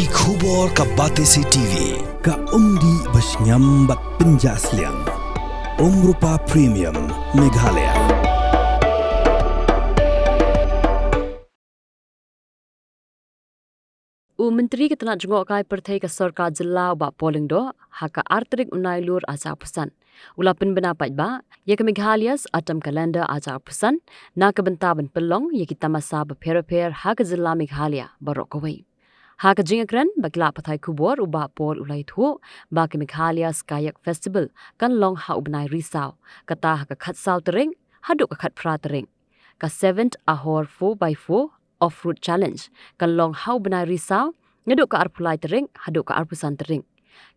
Ki khubor ka Batesi TV. Ka umdi basnyam bat penjaslian. Rupa Premium Meghalaya. Menteri Ketenak Jengok Kai Fatehi ke Sarkar Jilla ba polling do haka artrik unai lur aja pesan. Ulapin benapat ba ya ke Meghalaya atam kalender aja pesan na ke bentaban pelong ya kita masa beper-per haka Jilla Meghalaya barok kawai. Haka jingakran bagla patai kubor uba pol ulai thu ba ke Meghalaya Kayak Festival kan long ha ubnai risau kata haka khatsau tering haduk ka khat pra tering. Ka 7th ahor 4x4 off-road challenge kan long hau benai risau ngeduk ka arpulai tering haduk ka arpusan tering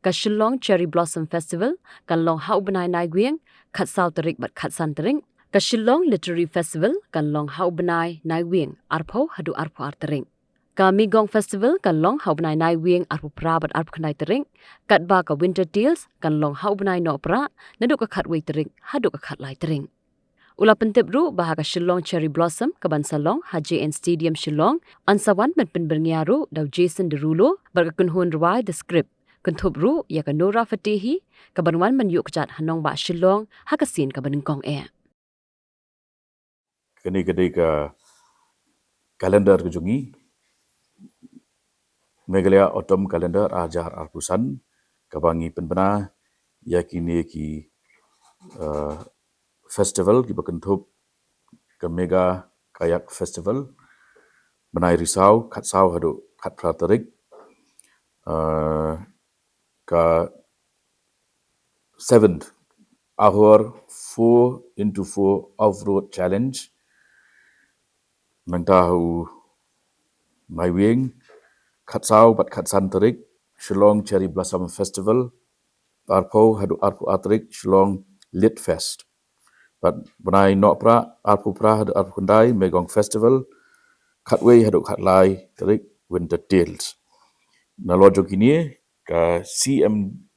ka Shillong Cherry Blossom Festival kan long hau benai Naiwieng khatsau tering bat khatsan tering ka Shillong Literary Festival kan long hau benai Naiwieng arpo haduk arpu ar tering ka Migong Festival kan long hau benai Naiwieng arpu pra bat arpu khnai tering kat ba ka Winter Tales kan long hau benai no pra ngeduk ka Khyrwait tering haduk ka khatlai tering. Ula pentip ru bahaga Shillong Cherry Blossom ke Bansalong HJN Stadium Shillong ansawan ben penberniaru dau Jason Derulo berkekunhun ruai the script kentup ru ya ke Nora Fatehi ke banwan men yuk kejat hanong ba Shillong hakasin ke benengkong Kini ke kalender kejungi Meghalaya Autumn Calendar ajar arpusan kabangi penbena yakini ki festival ki berkentup ke Mega Kayak Festival benai risau khatsau hadu khat praterik ka 7th hour 4x4 off-road challenge nangtahu Naiwieng khatsau bat khatsan terik Shillong Cherry Blossom Festival arpo hadu arpu atrik Shillong Lit Fest bat benai nok pra arpu pra hadu arpu kundai Megong Festival Khyrwait hadu khatlai terik Winter Tales nalojo kini ka CMGMP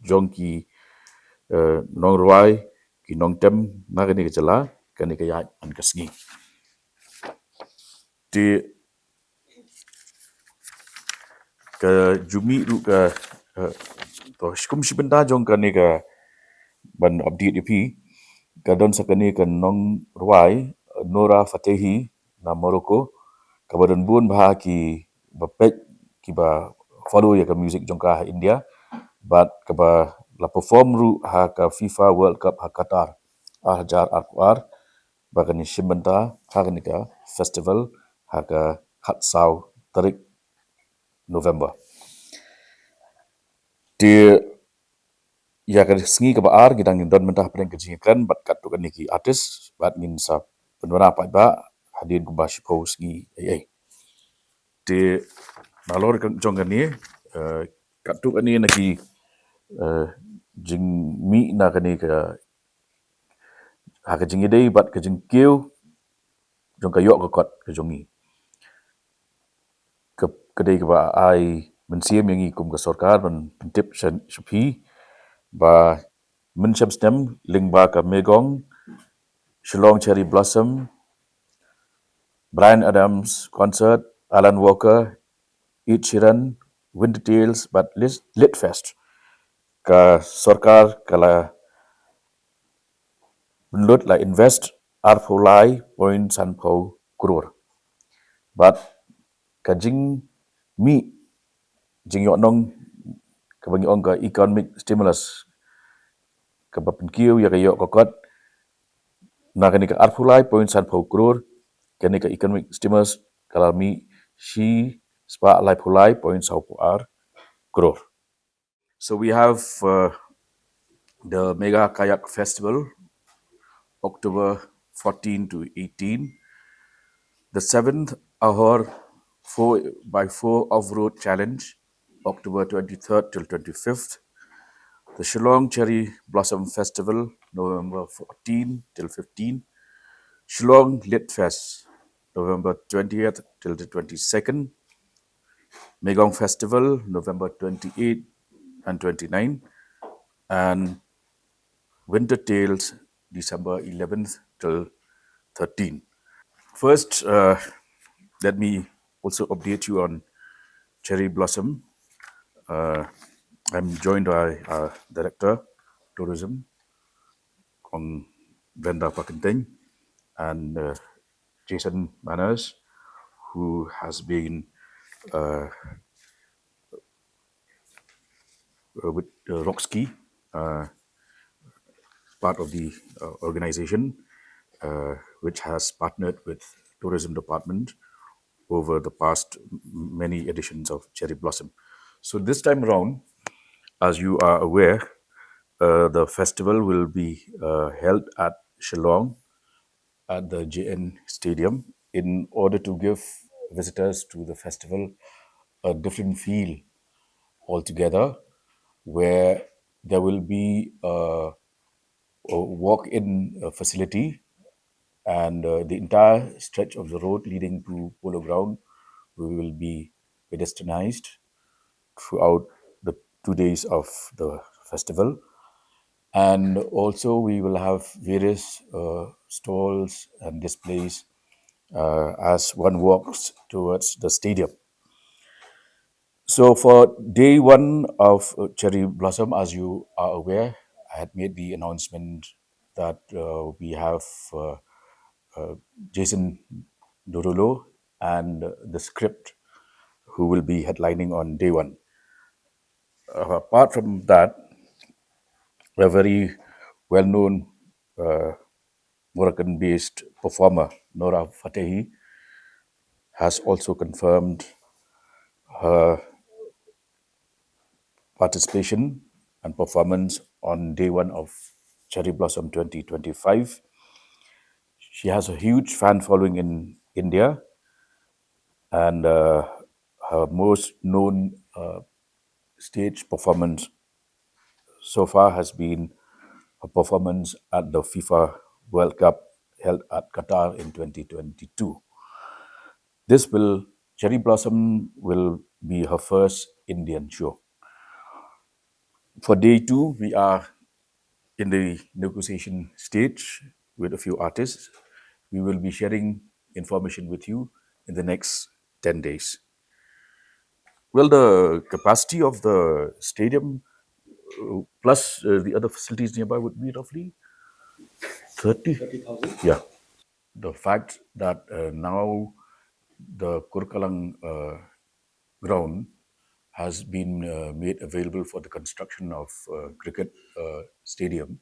jongki nong ruai ki nong tem nagani ke jela kani ke yat an kasgi di ke jumi ru ke to skum sibenda jong kani ke ban update ipi ka don sakani ke nong ruai Nora Fatehi na Morocco ka badan bun bah ki bapek ki ba follow ya ke music jong ka India but ka ba la perform ru ha ka FIFA World Cup ha Qatar ajar ar bagani shimenta ha ka festival ha ka khatsau tarik November di ya ka sengi ka baar gidang don mentah pedeng kejingan bat kat tu kan ki artis bat ngin sa penwana pa ba hadin ku ba shipo sengi ai di nalor kan jong ni kat tu kan ni naki jing mi na kan ni ka ha ka jing dei bat ka jing kiu jong ka yok ka kot ka jongi ke kedai ka ba ai mensiam yang ikum ka sarkar men tip shapi ba mensyam stem ling ba ka Megong Shillong Cherry Blossom Brian Adams concert Alan Walker Ed Sheeran Winter Tales but Lit Fest ka sarkar kala menlut la invest arpulai point sanpau krore but ka jing mi jing yok nong ka bangi ong ka economic stimulus ka bapin kiu ya ka yok kokot na kani ka arpulai point sanpau krore kani ka economic stimulus kalami shi spa lai pulai point sanpau crore. So we have the Mega Kayak Festival October 14 to 18, the 7th hour 4x4 off-road challenge October 23rd till 25th, the Shillong Cherry Blossom Festival November 14 till 15, Shillong Lit Fest November 20th till the 22nd, Megong Festival November 28 and 29, and Winter Tales December 11th till 13. First, let me also update you on Cherry Blossom. I'm joined by our Director, Tourism, Kong Brenda Pakenteng, and Jason Manners, who has been with Rockski, part of the organization, which has partnered with Tourism Department over the past many editions of Cherry Blossom. So this time around, as you are aware, the festival will be held at Shillong at the JN Stadium in order to give visitors to the festival a different feel altogether, where there will be a walk-in facility, and the entire stretch of the road leading to Polo Ground will be pedestrianized throughout the 2 days of the festival. And also we will have various stalls and displays as one walks towards the stadium. So for day one of Cherry Blossom, as you are aware, I had made the announcement that we have Jason Dorolo and the script who will be headlining on day one. Apart from that, a very well-known Moroccan-based performer, Nora Fatehi, has also confirmed her participation and performance on day one of Cherry Blossom 2025. She has a huge fan following in India, and her most known stage performance so far has been a performance at the FIFA World Cup held at Qatar in 2022. Cherry Blossom will be her first Indian show. For day two, we are in the negotiation stage with a few artists. We will be sharing information with you in the next 10 days. Well, the capacity of the stadium plus the other facilities nearby would be roughly 30,000. Yeah. The fact that now the Kurkalang ground has been made available for the construction of cricket stadium,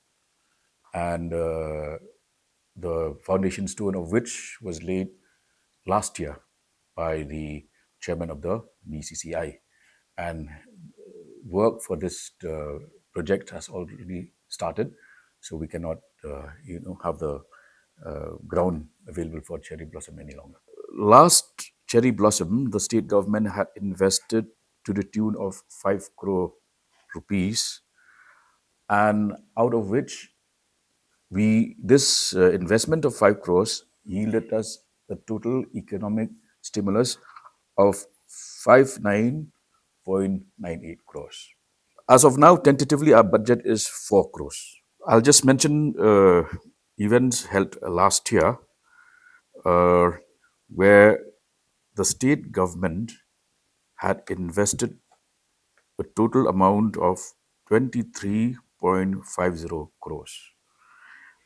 and the foundation stone of which was laid last year by the chairman of the BCCI, and work for this project has already started, so we cannot have the ground available for Cherry Blossom any longer. Last Cherry Blossom, the state government had invested to the tune of 5 crore rupees, and out of which this investment of 5 crores yielded us a total economic stimulus of 59.98 crores. As of now, tentatively, our budget is 4 crores. I'll just mention events held last year where the state government had invested a total amount of 23.50 crores.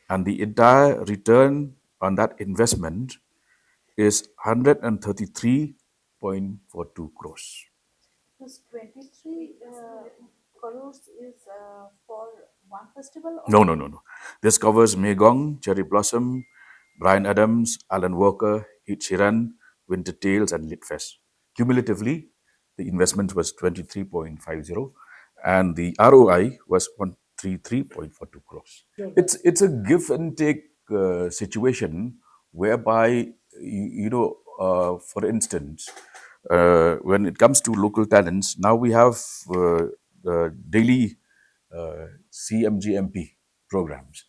And the entire return on that investment is 133.42 crores. This 23 crores is for one festival? Or No. This covers Megong, Cherry Blossom, Brian Adams, Alan Walker, Hit Sheeran, Winter Tales, and Litfest. Cumulatively, the investment was 23.50, and the ROI was 133.42 crores. It's a give and take situation whereby for instance, when it comes to local talents, now we have daily CMGMP programs,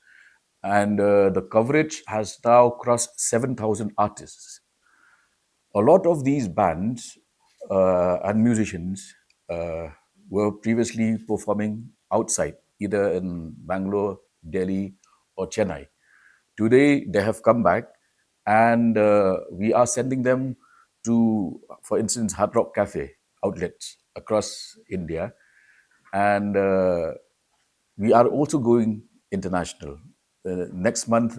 and the coverage has now crossed 7,000 artists. A lot of these bands and musicians were previously performing outside, either in Bangalore, Delhi, or Chennai. Today, they have come back, and we are sending them to, for instance, Hard Rock Cafe outlets across India, and we are also going international. Next month,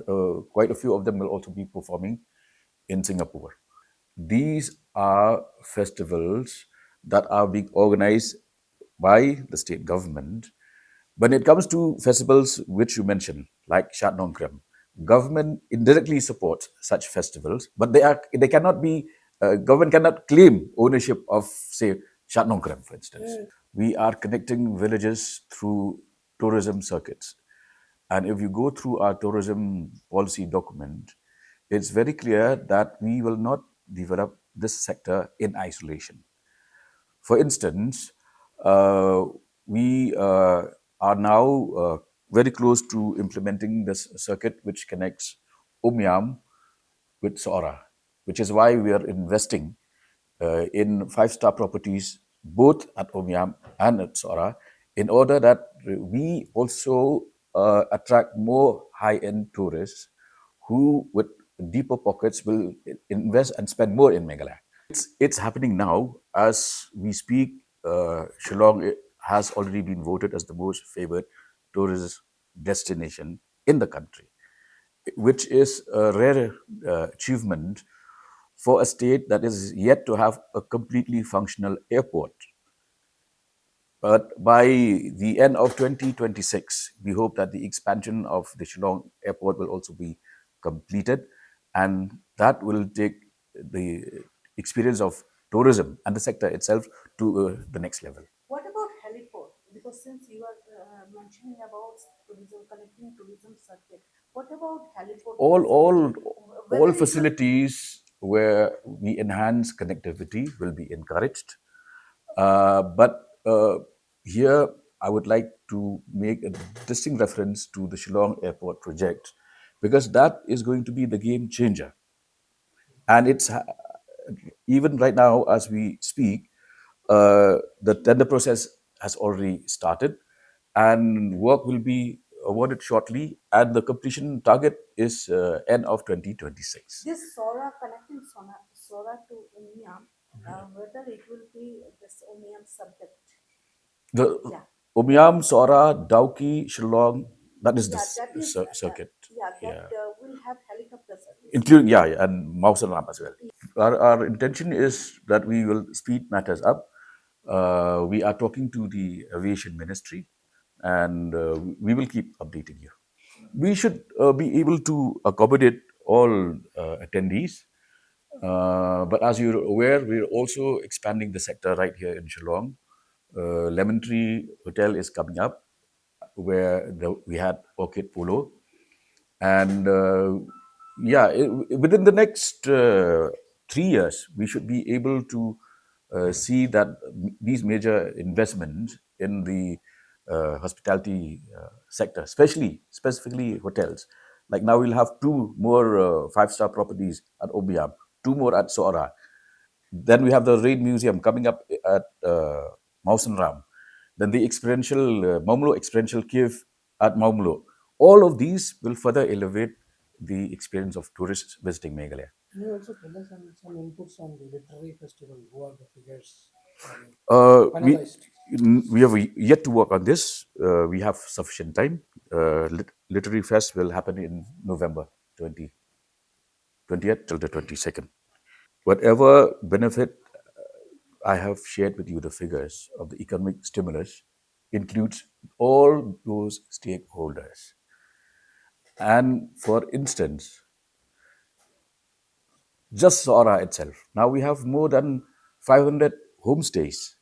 quite a few of them will also be performing in Singapore. These are festivals that are being organized by the state government. When it comes to festivals which you mentioned, like Shat Nongkrem, government indirectly supports such festivals, but they cannot be government cannot claim ownership of, say, Shat Nongkrem, for instance. We are connecting villages through tourism circuits, and if you go through our tourism policy document, it's very clear that we will not develop this sector in isolation. For instance, uh, we are now very close to implementing this circuit which connects Umyam with Sora, which is why we are investing in five-star properties both at Umyam and at Sora, in order that we also attract more high-end tourists who, with deeper pockets, will invest and spend more in Meghalaya. It's happening now as we speak. Shillong has already been voted as the most favored tourist destination in the country, which is a rare achievement for a state that is yet to have a completely functional airport. But by the end of 2026, we hope that the expansion of the Shillong airport will also be completed, and that will take the experience of tourism and the sector itself to the next level. What about heliport? Because since you are mentioning about tourism, connecting tourism circuit, what about heliport? All Whether it's a- facilities where we enhance connectivity will be encouraged. But here, I would like to make a distinct reference to the Shillong Airport project, because that is going to be the game changer. And even right now, as we speak, the tender process has already started, and work will be awarded shortly, and the completion target is end of 2026. this Sora connecting Sora to Umiam, whether it will be this Umiam subject. The Yeah. Umyam, Sora, Dauki, Shillong, that is the That is circuit. that will have helicopter service. Including, and Mausalam as well. Our intention is that we will speed matters up. We are talking to the aviation ministry, and we will keep updating you. We should be able to accommodate all attendees. But as you're aware, we're also expanding the sector right here in Shillong. Lemon Tree Hotel is coming up, where we had Orchid Polo. And within the next 3 years, we should be able to see that these major investments in the hospitality sector, specifically hotels. Like now, we'll have two more five-star properties at Obiam, two more at Sora. Then we have the Rain Museum coming up at Mausan Ram. Then the Maumlo experiential cave at Maumlo. All of these will further elevate the experience of tourists visiting Meghalaya. Can you also tell us some inputs on the literary festival? Who are the figures We, finalized? we have yet to work on this. We have sufficient time. Literary Fest will happen in November 20th till the 22nd. Whatever benefit I have shared with you, the figures of the economic stimulus includes all those stakeholders. And for instance, just Sora itself, now we have more than 500 homestays.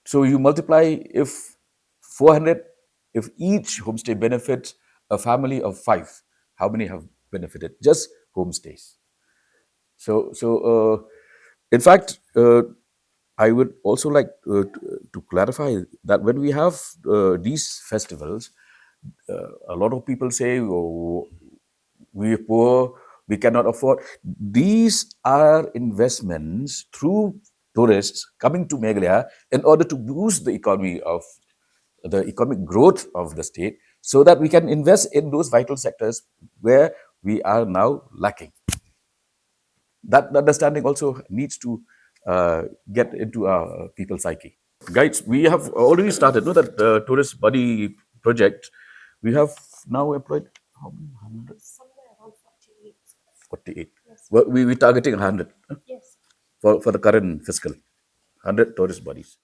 So you multiply, if 400, if each homestay benefits a family of 5, how many have benefited? Just homestays. So in fact, I would also like to clarify that when we have these festivals, a lot of people say, oh, we're poor, we cannot afford. These are investments through tourists coming to Meghalaya in order to boost the economic growth of the state, so that we can invest in those vital sectors where we are now lacking. That understanding also needs to get into people's psyche. Guides, we have already started, no, that tourist buddy project. We have now employed how many? 100? Somewhere around 48. 48. Yes. We're targeting 100 Yes. for the current fiscal. 100 tourist buddies.